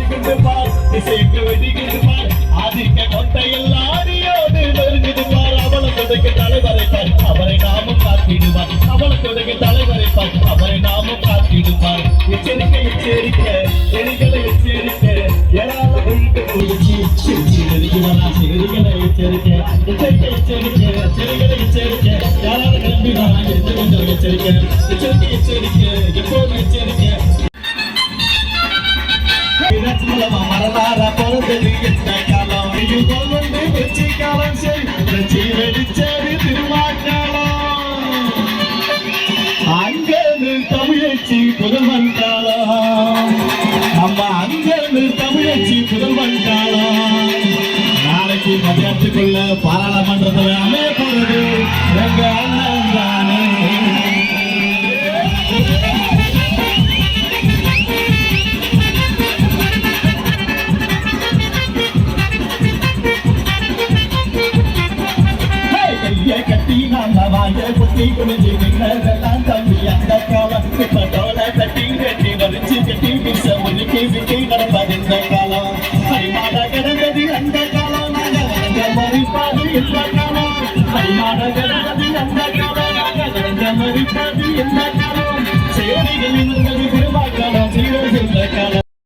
வெடிக்குது பார் இசைக்கு வெடிக்குது பார் ஆதிக்க கொட்டையெல்லாம் ஆடியோடு நெருங்குது பார் அவளத்துடைய தலைவரை பார் அவரை நாமும் காத்திடுவார் அவளத்துடைய தலைவரை பார் அவரை நாமும் காத்திடுவார் எச்சரிக்கை எச்சரிக்கை எரிகளை எச்சரிக்கை ஏராள வீட்டு போயிடுச்சு எச்சரிக்கைகளை எச்சரிக்கை எச்சரிக்கை எச்சரிக்கை எச்சரிக்கைகளை எச்சரிக்கை யாராவது கிளம்பி வராங்க எச்சரிக்கை எச்சரிக்கை எச்சரிக்கை எப்போது எச்சரிக்கை மரலார பிறந்தது எந்த காலம் யுகம் வந்து வெற்றி காலம் செஞ்சு வெடிச்சது திருமாக்காலம் அங்கன்னு தமிழச்சி புதல்வன் காலம் நம்ம அங்கன்னு தமிழச்சி புதல்வன் காலம் நாளைக்கு மதியத்துக்குள்ள பாராளுமன்றத்தில் அமைய போறது எங்க அண்ணன் தானே கட்டி நாம வாய குட்டி குனிஞ்சு நின்னதெல்லாம் தம்பி அந்த காலம் இப்ப தோலை தட்டி கட்டி வலிச்சு கட்டி பிச ஒதுக்கி விட்டு நடப்பது இந்த காலம் அடிமாட கிடந்தது அந்த காலம் நாங்க வளர்ந்த மறிப்பாது இந்த காலம் அடிமாட கிடந்தது அந்த காலம் நாங்க வளர்ந்த மறிப்பாது இந்த காலம் சேவைகள் இருந்தது திருவாக்காலம்